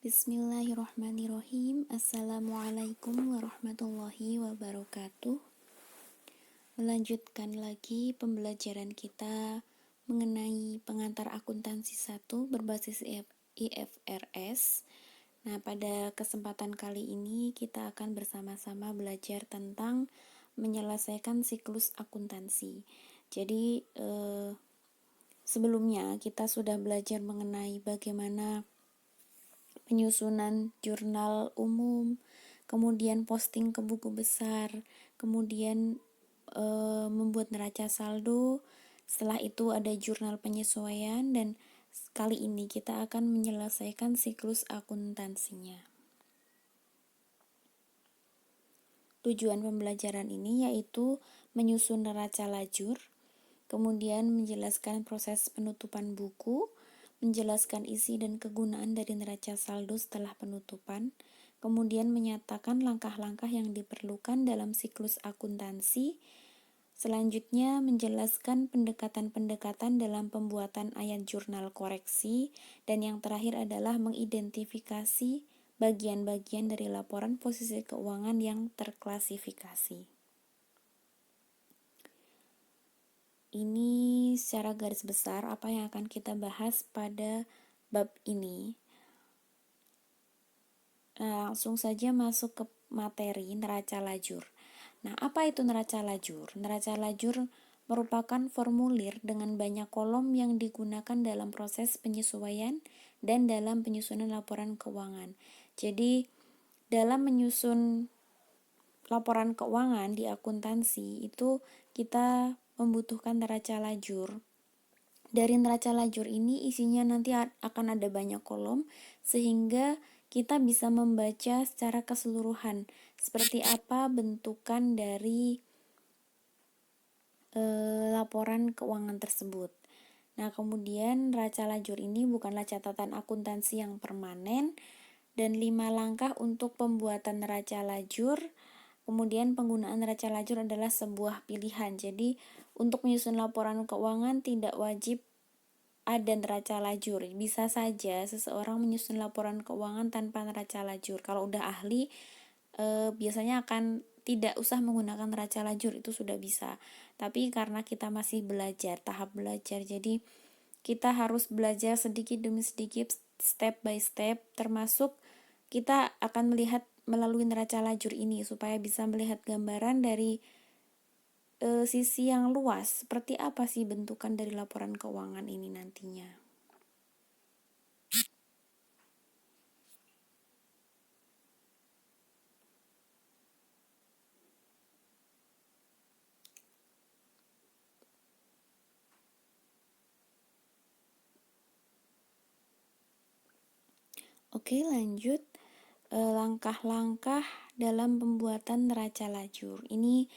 Bismillahirrahmanirrahim. Assalamualaikum warahmatullahi wabarakatuh. Melanjutkan lagi pembelajaran kita mengenai pengantar akuntansi 1 berbasis IFRS. Nah, pada kesempatan kali ini kita akan bersama-sama belajar tentang menyelesaikan siklus akuntansi. Jadi, sebelumnya kita sudah belajar mengenai bagaimana penyusunan jurnal umum, kemudian posting ke buku besar, kemudian membuat neraca saldo. Setelah itu ada jurnal penyesuaian, dan kali ini kita akan menyelesaikan siklus akuntansinya. Tujuan pembelajaran ini yaitu menyusun neraca lajur, kemudian menjelaskan proses penutupan buku, menjelaskan isi dan kegunaan dari neraca saldo setelah penutupan, kemudian menyatakan langkah-langkah yang diperlukan dalam siklus akuntansi. Selanjutnya, menjelaskan pendekatan-pendekatan dalam pembuatan ayat jurnal koreksi, dan yang terakhir adalah mengidentifikasi bagian-bagian dari laporan posisi keuangan yang terklasifikasi. Ini secara garis besar apa yang akan kita bahas pada bab ini. Nah, langsung saja masuk ke materi neraca lajur. Nah, apa itu neraca lajur? Neraca lajur merupakan formulir dengan banyak kolom yang digunakan dalam proses penyesuaian dan dalam penyusunan laporan keuangan. Jadi, dalam menyusun laporan keuangan di akuntansi itu kita membutuhkan neraca lajur. Dari neraca lajur ini isinya nanti akan ada banyak kolom, sehingga kita bisa membaca secara keseluruhan seperti apa bentukan dari laporan keuangan tersebut. Nah, kemudian neraca lajur ini bukanlah catatan akuntansi yang permanen, dan 5 langkah untuk pembuatan neraca lajur. Kemudian penggunaan neraca lajur adalah sebuah pilihan. Jadi, untuk menyusun laporan keuangan tidak wajib ada neraca lajur. Bisa saja seseorang menyusun laporan keuangan tanpa neraca lajur. Kalau udah ahli, biasanya akan tidak usah menggunakan neraca lajur, itu sudah bisa. Tapi karena kita masih belajar, tahap belajar, jadi kita harus belajar sedikit demi sedikit, step by step, termasuk kita akan melihat melalui neraca lajur ini supaya bisa melihat gambaran dari sisi yang luas, seperti apa sih bentukan dari laporan keuangan ini nantinya. Oke, lanjut. Langkah-langkah dalam pembuatan neraca lajur. Ini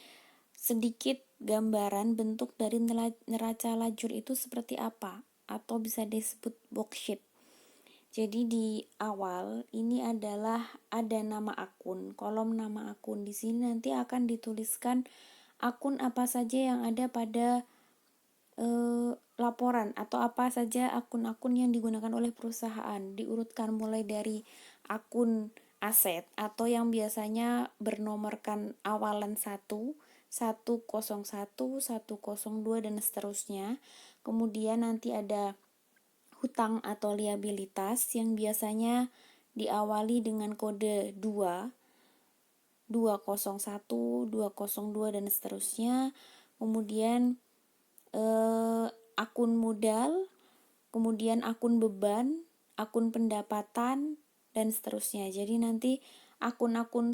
sedikit gambaran bentuk dari neraca lajur itu seperti apa, atau bisa disebut worksheet. Jadi di awal ini adalah ada nama akun, kolom nama akun. Di sini nanti akan dituliskan akun apa saja yang ada pada laporan, atau apa saja akun-akun yang digunakan oleh perusahaan. Diurutkan mulai dari akun aset atau yang biasanya bernomorkan awalan 1, 101, 102 dan seterusnya. Kemudian nanti ada hutang atau liabilitas yang biasanya diawali dengan kode 2, 201, 202 dan seterusnya. Kemudian akun modal, kemudian akun beban, akun pendapatan, dan seterusnya. Jadi nanti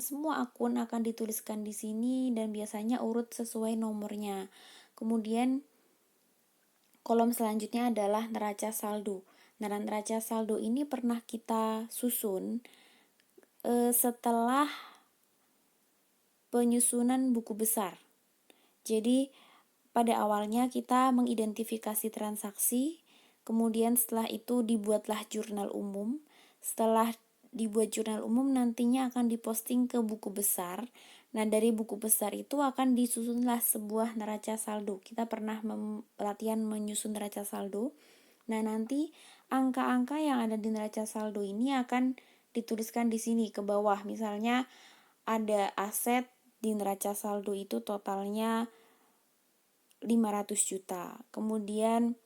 semua akun akan dituliskan di sini, dan biasanya urut sesuai nomornya. Kemudian kolom selanjutnya adalah neraca saldo. Nah, neraca saldo ini pernah kita susun setelah penyusunan buku besar. Jadi pada awalnya kita mengidentifikasi transaksi, kemudian setelah itu dibuatlah jurnal umum. Setelah dibuat jurnal umum, nantinya akan diposting ke buku besar. Nah, dari buku besar itu akan disusunlah sebuah neraca saldo. Kita pernah latihan menyusun neraca saldo. Nah, nanti angka-angka yang ada di neraca saldo ini akan dituliskan di sini ke bawah. Misalnya ada aset di neraca saldo itu totalnya 500 juta. Kemudian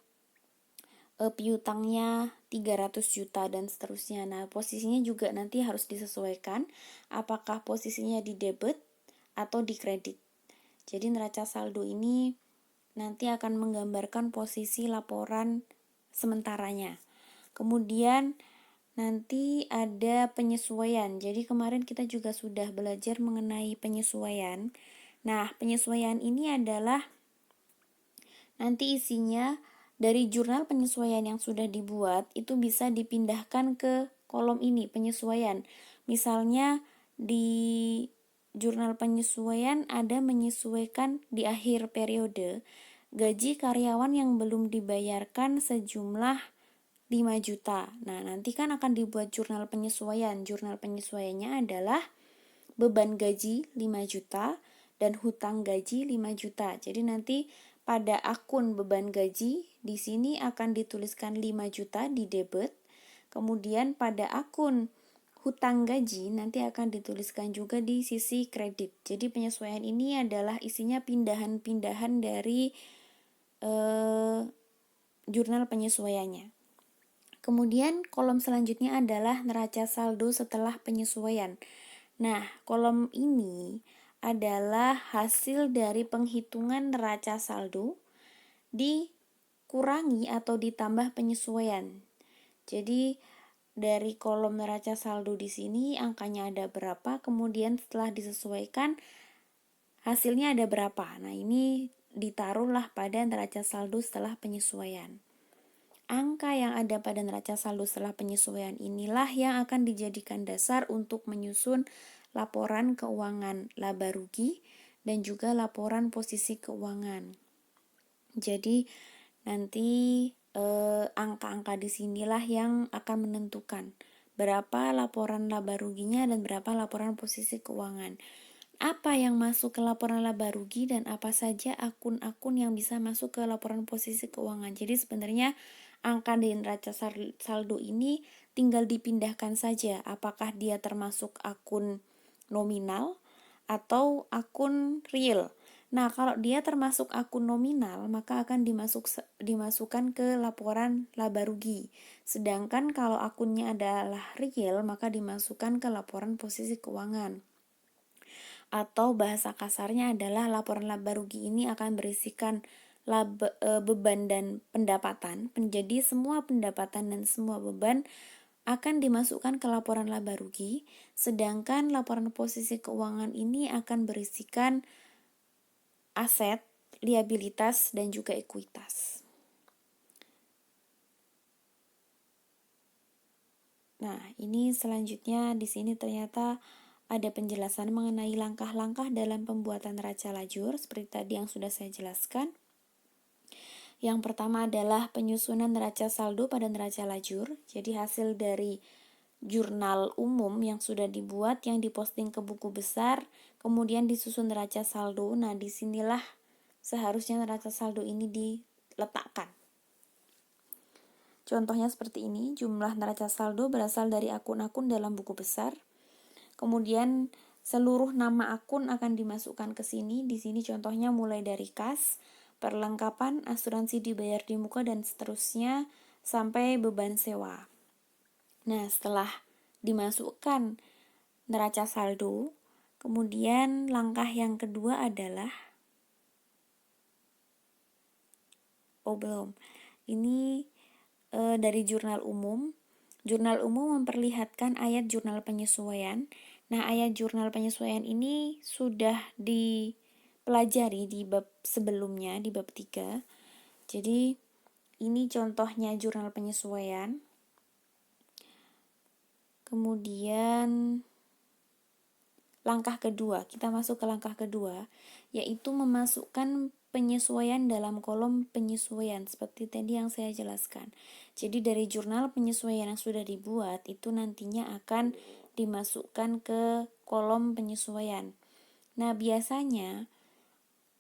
piutangnya 300 juta dan seterusnya. Nah, posisinya juga nanti harus disesuaikan apakah posisinya di debit atau di kredit. Jadi neraca saldo ini nanti akan menggambarkan posisi laporan sementaranya. Kemudian nanti ada penyesuaian. Jadi kemarin kita juga sudah belajar mengenai penyesuaian. Nah, penyesuaian ini adalah nanti isinya dari jurnal penyesuaian yang sudah dibuat itu bisa dipindahkan ke kolom ini, penyesuaian. Misalnya di jurnal penyesuaian ada menyesuaikan di akhir periode gaji karyawan yang belum dibayarkan sejumlah 5 juta. Nah, nanti kan akan dibuat jurnal penyesuaian. Jurnal penyesuaiannya adalah beban gaji 5 juta dan hutang gaji 5 juta. Jadi nanti pada akun beban gaji di sini akan dituliskan 5 juta di debit. Kemudian pada akun hutang gaji nanti akan dituliskan juga di sisi kredit. Jadi penyesuaian ini adalah isinya pindahan-pindahan dari jurnal penyesuaiannya. Kemudian kolom selanjutnya adalah neraca saldo setelah penyesuaian. Nah, kolom ini adalah hasil dari penghitungan neraca saldo dikurangi atau ditambah penyesuaian. Jadi dari kolom neraca saldo di sini angkanya ada berapa, kemudian setelah disesuaikan hasilnya ada berapa. Nah, ini ditaruhlah pada neraca saldo setelah penyesuaian. Angka yang ada pada neraca saldo setelah penyesuaian inilah yang akan dijadikan dasar untuk menyusun laporan keuangan laba rugi dan juga laporan posisi keuangan. Jadi nanti angka-angka di sinilah yang akan menentukan berapa laporan laba ruginya dan berapa laporan posisi keuangan. Apa yang masuk ke laporan laba rugi dan apa saja akun-akun yang bisa masuk ke laporan posisi keuangan. Jadi sebenarnya angka di neraca saldo ini tinggal dipindahkan saja apakah dia termasuk akun nominal atau akun real. Nah, kalau dia termasuk akun nominal, maka akan dimasukkan ke laporan laba rugi. Sedangkan kalau akunnya adalah real, maka dimasukkan ke laporan posisi keuangan. Atau bahasa kasarnya adalah laporan laba rugi ini akan berisikan beban dan pendapatan. Jadi semua pendapatan dan semua beban akan dimasukkan ke laporan laba rugi, sedangkan laporan posisi keuangan ini akan berisikan aset, liabilitas, dan juga ekuitas. Nah, ini selanjutnya di sini ternyata ada penjelasan mengenai langkah-langkah dalam pembuatan neraca lajur seperti tadi yang sudah saya jelaskan. Yang pertama adalah penyusunan neraca saldo pada neraca lajur. Jadi hasil dari jurnal umum yang sudah dibuat, yang diposting ke buku besar, kemudian disusun neraca saldo. Nah, disinilah seharusnya neraca saldo ini diletakkan. Contohnya seperti ini, jumlah neraca saldo berasal dari akun-akun dalam buku besar. Kemudian seluruh nama akun akan dimasukkan ke sini. Di sini contohnya mulai dari kas, perlengkapan, asuransi dibayar di muka, dan seterusnya sampai beban sewa. Nah, setelah dimasukkan neraca saldo, kemudian langkah yang kedua adalah ini dari jurnal umum. Jurnal umum memperlihatkan ayat jurnal penyesuaian. Nah, ayat jurnal penyesuaian ini sudah dipelajari di bab sebelumnya, di bab 3. Jadi, ini contohnya jurnal penyesuaian. Kemudian, langkah kedua, kita masuk ke langkah kedua, yaitu memasukkan penyesuaian dalam kolom penyesuaian seperti tadi yang saya jelaskan. Jadi dari jurnal penyesuaian yang sudah dibuat itu nantinya akan dimasukkan ke kolom penyesuaian. Nah, biasanya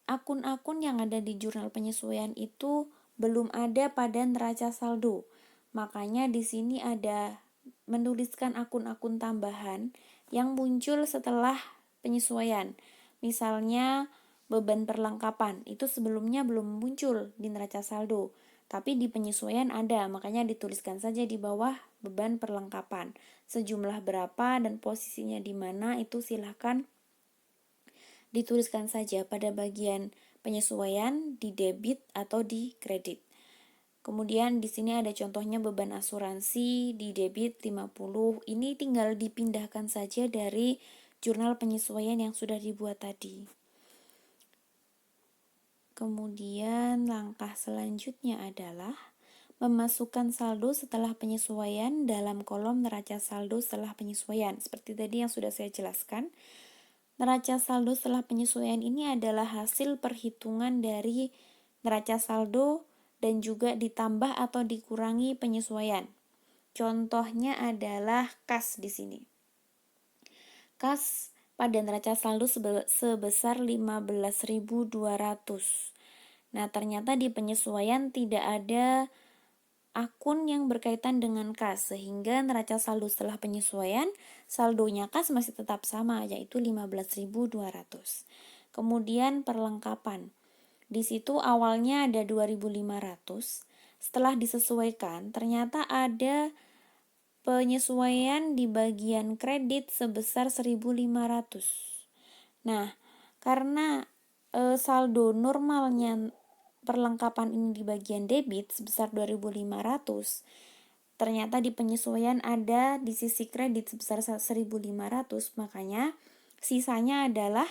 akun-akun yang ada di jurnal penyesuaian itu belum ada pada neraca saldo. Makanya di sini ada menuliskan akun-akun tambahan yang muncul setelah penyesuaian. Misalnya beban perlengkapan, itu sebelumnya belum muncul di neraca saldo, tapi di penyesuaian ada, makanya dituliskan saja di bawah beban perlengkapan. Sejumlah berapa dan posisinya di mana itu silahkan dituliskan saja pada bagian penyesuaian di debit atau di kredit. Kemudian di sini ada contohnya beban asuransi di debit 50. Ini tinggal dipindahkan saja dari jurnal penyesuaian yang sudah dibuat tadi. Kemudian langkah selanjutnya adalah memasukkan saldo setelah penyesuaian dalam kolom neraca saldo setelah penyesuaian. Seperti tadi yang sudah saya jelaskan, neraca saldo setelah penyesuaian ini adalah hasil perhitungan dari neraca saldo dan juga ditambah atau dikurangi penyesuaian. Contohnya adalah kas di sini. Kas pada neraca saldo sebesar 15.200. Nah, ternyata di penyesuaian tidak ada akun yang berkaitan dengan kas, sehingga neraca saldo setelah penyesuaian, saldonya kas masih tetap sama, yaitu 15.200. Kemudian perlengkapan. Di situ awalnya ada 2.500, setelah disesuaikan ternyata ada penyesuaian di bagian kredit sebesar 1.500. Nah, karena saldo normalnya perlengkapan ini di bagian debit sebesar 2.500, ternyata di penyesuaian ada di sisi kredit sebesar 1.500, makanya sisanya adalah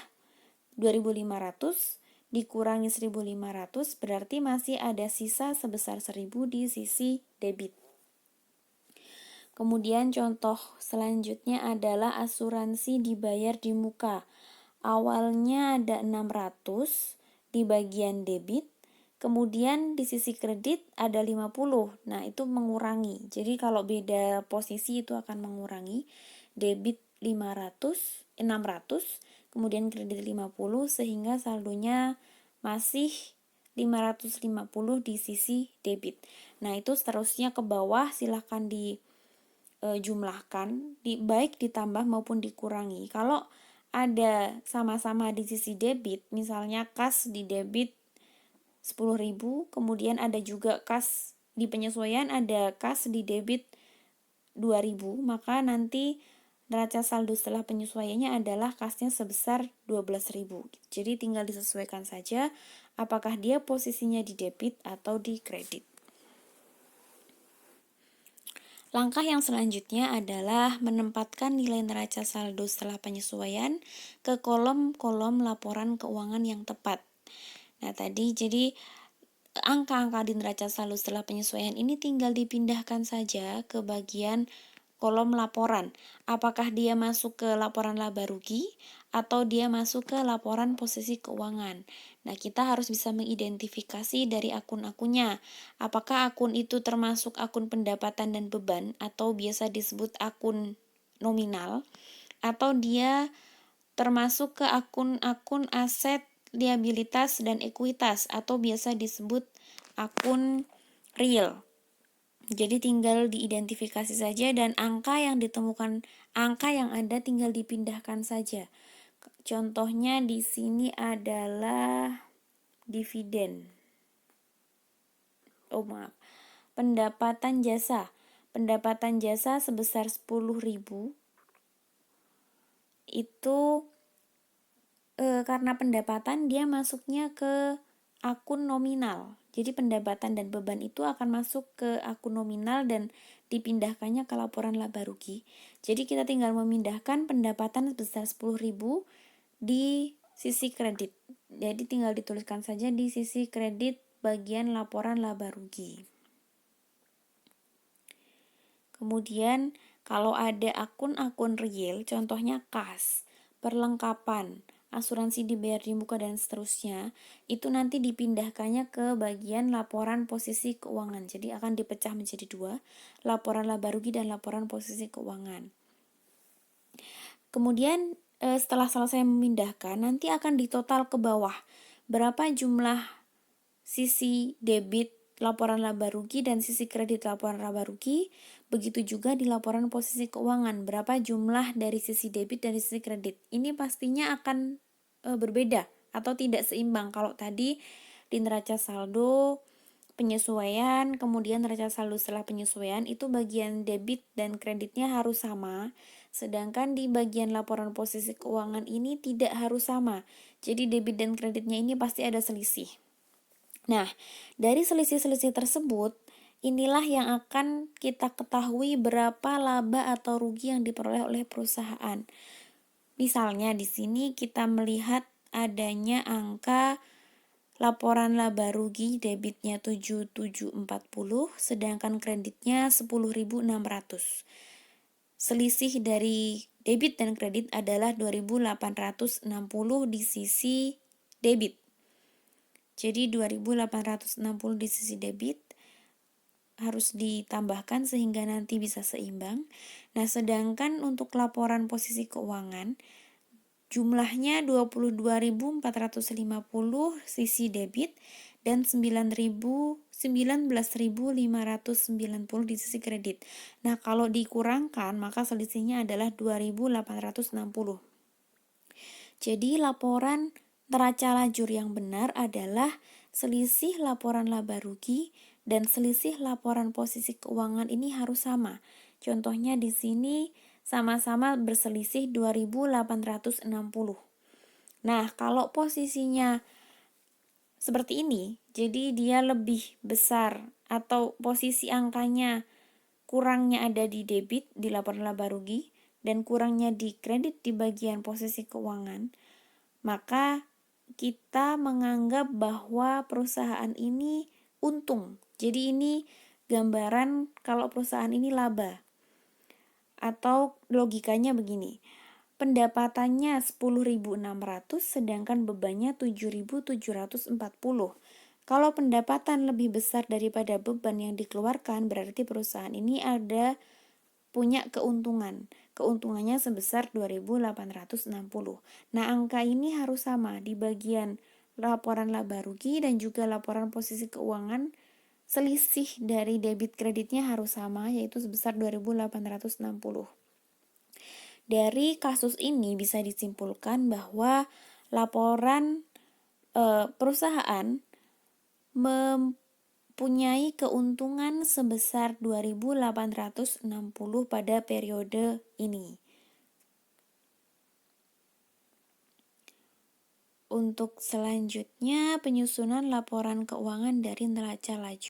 2.500 dikurangi 1.500, berarti masih ada sisa sebesar 1.000 di sisi debit. Kemudian contoh selanjutnya adalah asuransi dibayar di muka. Awalnya ada 600 di bagian debit, kemudian di sisi kredit ada 50. Nah, itu mengurangi. Jadi kalau beda posisi itu akan mengurangi. Debit 600, kemudian kredit 50, sehingga saldonya masih 550 di sisi debit. Nah, itu seterusnya ke bawah silahkan dijumlahkan, baik ditambah maupun dikurangi. Kalau ada sama-sama di sisi debit, misalnya kas di debit 10.000, kemudian ada juga kas di penyesuaian, ada kas di debit 2.000, maka nanti neraca saldo setelah penyesuaiannya adalah kasnya sebesar 12.000. Jadi tinggal disesuaikan saja apakah dia posisinya di debit atau di kredit. Langkah yang selanjutnya adalah menempatkan nilai neraca saldo setelah penyesuaian ke kolom-kolom laporan keuangan yang tepat. Nah, tadi jadi angka-angka di neraca saldo setelah penyesuaian ini tinggal dipindahkan saja ke bagian kolom laporan. Apakah dia masuk ke laporan laba rugi atau dia masuk ke laporan posisi keuangan. Nah, kita harus bisa mengidentifikasi dari akun-akunnya. Apakah akun itu termasuk akun pendapatan dan beban atau biasa disebut akun nominal, atau dia termasuk ke akun-akun aset, liabilitas, dan ekuitas atau biasa disebut akun real. Jadi tinggal diidentifikasi saja dan angka yang ada tinggal dipindahkan saja. Contohnya di sini adalah dividen. Pendapatan jasa. Pendapatan jasa sebesar 10.000 itu karena pendapatan dia masuknya ke akun nominal. Jadi pendapatan dan beban itu akan masuk ke akun nominal dan dipindahkannya ke laporan laba rugi. Jadi kita tinggal memindahkan pendapatan sebesar 10.000 di sisi kredit. Jadi tinggal dituliskan saja di sisi kredit bagian laporan laba rugi. Kemudian kalau ada akun-akun real, contohnya kas, perlengkapan, asuransi dibayar di muka dan seterusnya, itu nanti dipindahkannya ke bagian laporan posisi keuangan. Jadi akan dipecah menjadi dua, laporan laba rugi dan laporan posisi keuangan. Kemudian setelah selesai memindahkan, nanti akan ditotal ke bawah berapa jumlah sisi debit laporan laba rugi dan sisi kredit laporan laba rugi, Begitu juga di laporan posisi keuangan, berapa jumlah dari sisi debit dan sisi kredit. Ini pastinya akan berbeda atau tidak seimbang. Kalau tadi di neraca saldo penyesuaian, kemudian neraca saldo setelah penyesuaian itu bagian debit dan kreditnya harus sama, sedangkan di bagian laporan posisi keuangan ini tidak harus sama. Jadi debit dan kreditnya ini pasti ada selisih. Nah, dari selisih-selisih tersebut, inilah yang akan kita ketahui berapa laba atau rugi yang diperoleh oleh perusahaan. Misalnya di sini kita melihat adanya angka laporan laba rugi debitnya 7.740 sedangkan kreditnya 10.600. Selisih dari debit dan kredit adalah 2.860 di sisi debit. Jadi 2.860 di sisi debit harus ditambahkan sehingga nanti bisa seimbang. Nah, sedangkan untuk laporan posisi keuangan jumlahnya 22.450 sisi debit dan 19.590 di sisi kredit. Nah, kalau dikurangkan maka selisihnya adalah 2.860. Jadi laporan neraca lajur yang benar adalah selisih laporan laba rugi dan selisih laporan posisi keuangan ini harus sama. Contohnya di sini sama-sama berselisih 2.860. Nah, kalau posisinya seperti ini, jadi dia lebih besar atau posisi angkanya kurangnya ada di debit di laporan laba rugi dan kurangnya di kredit di bagian posisi keuangan, maka kita menganggap bahwa perusahaan ini untung. Jadi ini gambaran kalau perusahaan ini laba. Atau logikanya begini, pendapatannya 10.600 sedangkan bebannya 7.740. Kalau pendapatan lebih besar daripada beban yang dikeluarkan, berarti perusahaan ini ada punya keuntungan. Keuntungannya sebesar 2.860. Nah, angka ini harus sama di bagian laporan laba rugi dan juga laporan posisi keuangan. Selisih dari debit kreditnya harus sama, yaitu sebesar 2.860. Dari kasus ini bisa disimpulkan bahwa laporan perusahaan mempunyai keuntungan sebesar 2.860 pada periode ini. Untuk selanjutnya, penyusunan laporan keuangan dari neraca laju.